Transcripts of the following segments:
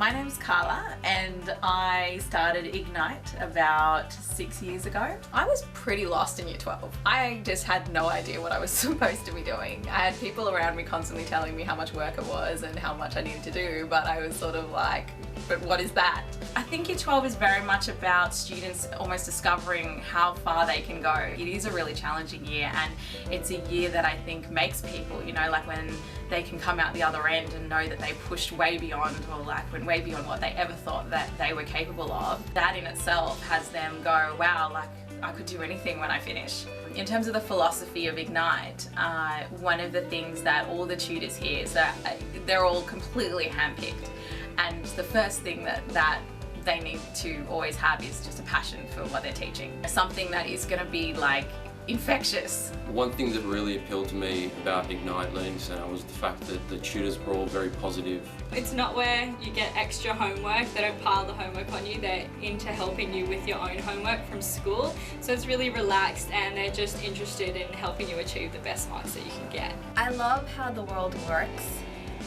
My name's Carla and I started Ignite about 6 years ago. I was pretty lost in Year 12. I just had no idea what I was supposed to be doing. I had people around me constantly telling me how much work it was and how much I needed to do, but I was sort of like, but what is that? I think Year 12 is very much about students almost discovering how far they can go. It is a really challenging year, and it's a year that I think makes people, you know, like when they can come out the other end and know that they pushed way beyond, or like went way beyond what they ever thought that they were capable of. That in itself has them go, wow, like I could do anything when I finish. In terms of the philosophy of Ignite, one of the things that all the tutors here, so they're all completely handpicked, and the first thing that they need to always have is just a passion for what they're teaching. Something that is going to be like infectious. One thing that really appealed to me about Ignite Learning Centre was the fact that the tutors were all very positive. It's not where you get extra homework. They don't pile the homework on you. They're into helping you with your own homework from school. So it's really relaxed, and they're just interested in helping you achieve the best marks that you can get. I love how the world works,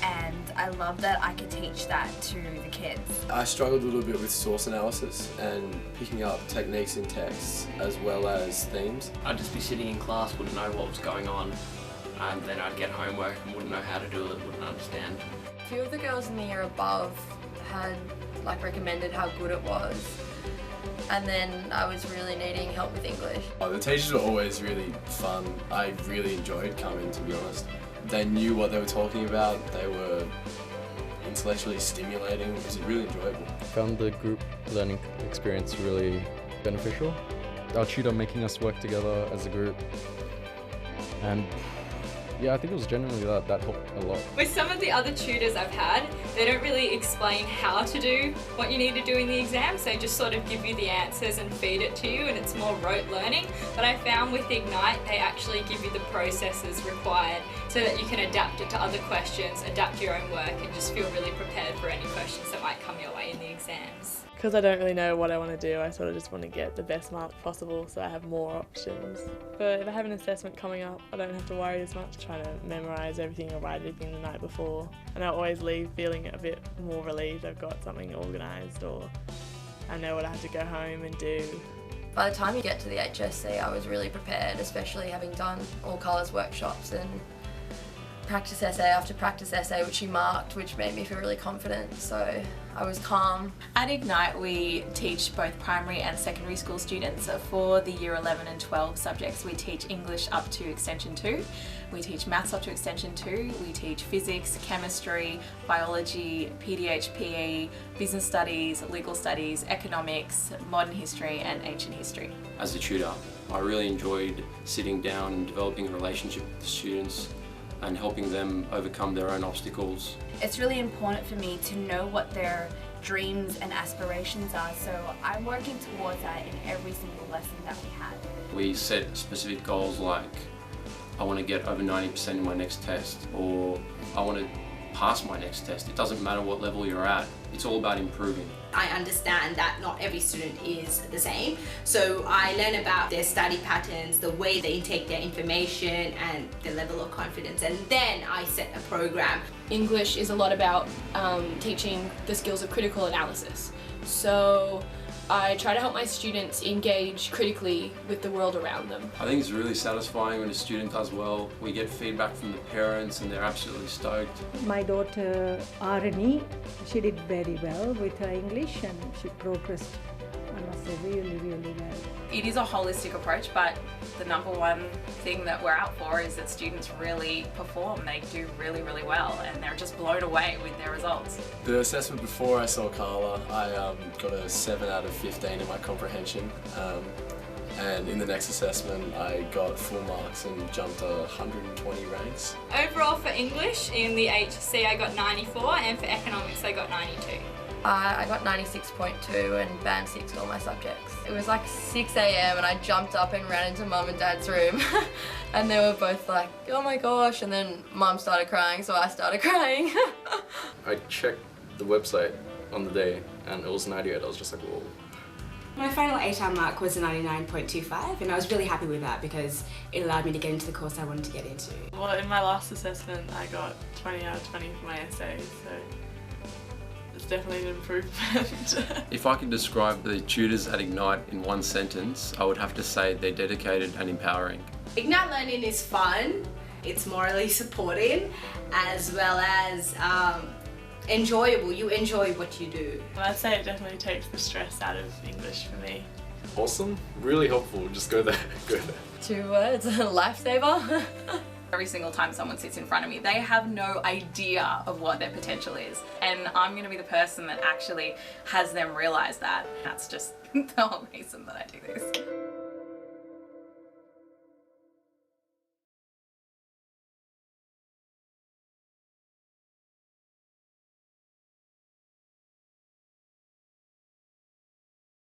and I love that I could teach that to the kids. I struggled a little bit with source analysis and picking up techniques in texts as well as themes. I'd just be sitting in class, wouldn't know what was going on, and then I'd get homework and wouldn't know how to do it, wouldn't understand. A few of the girls in the year above had recommended how good it was, and then I was really needing help with English. The teachers were always really fun. I really enjoyed coming, to be honest. They knew what they were talking about. They were intellectually stimulating. It was really enjoyable. I found the group learning experience really beneficial. Our tutor making us work together as a group, and yeah, I think it was genuinely that helped a lot. With some of the other tutors I've had, they don't really explain how to do what you need to do in the exams. They just sort of give you the answers and feed it to you, and it's more rote learning. But I found with Ignite, they actually give you the processes required so that you can adapt it to other questions, adapt your own work, and just feel really prepared for any questions that might come your way in the exams. Because I don't really know what I want to do, I sort of just want to get the best marks possible so I have more options. But if I have an assessment coming up, I don't have to worry as much trying to memorise everything or write everything the night before. And I always leave feeling a bit more relieved I've got something organised, or I know what I have to go home and do. By the time you get to the HSC, I was really prepared, especially having done all colours workshops and practice essay after practice essay, which she marked, which made me feel really confident, so I was calm. At Ignite we teach both primary and secondary school students. For the Year 11 and 12 subjects we teach English up to Extension 2, we teach Maths up to Extension 2, we teach Physics, Chemistry, Biology, PDH, PE, Business Studies, Legal Studies, Economics, Modern History and Ancient History. As a tutor, I really enjoyed sitting down and developing a relationship with the students and helping them overcome their own obstacles. It's really important for me to know what their dreams and aspirations are, so I'm working towards that in every single lesson that we had. We set specific goals like, I want to get over 90% in my next test, or I want to pass my next test. It doesn't matter what level you're at, it's all about improving. I understand that not every student is the same, so I learn about their study patterns, the way they intake their information and their level of confidence, and then I set a program. English is a lot about teaching the skills of critical analysis. So I try to help my students engage critically with the world around them. I think it's really satisfying when a student does well. We get feedback from the parents and they're absolutely stoked. My daughter Arani, she did very well with her English and she progressed, I must say, really, really well. It is a holistic approach, but the number one thing that we're out for is that students really perform. They do really, really well, and they're just blown away with their results. The assessment before I saw Carla, I got a 7 out of 15 in my comprehension. And in the next assessment I got full marks and jumped 120 ranks. Overall for English in the HSC I got 94, and for Economics I got 92. I got 96.2 and band 6 in all my subjects. It was like 6 AM and I jumped up and ran into Mum and Dad's room and they were both like, oh my gosh, and then Mum started crying, so I started crying. I checked the website on the day and it was 98. I was just like, whoa. My final ATAR mark was a 99.25 and I was really happy with that because it allowed me to get into the course I wanted to get into. Well, in my last assessment I got 20 out of 20 for my essay, so definitely an improvement. If I could describe the tutors at Ignite in one sentence, I would have to say they're dedicated and empowering. Ignite Learning is fun, it's morally supporting, as well as enjoyable. You enjoy what you do. And I'd say it definitely takes the stress out of English for me. Awesome, really helpful. Just go there, go there. 2 words, lifesaver. Every single time someone sits in front of me, they have no idea of what their potential is. And I'm going to be the person that actually has them realize that. That's just the whole reason that I do this.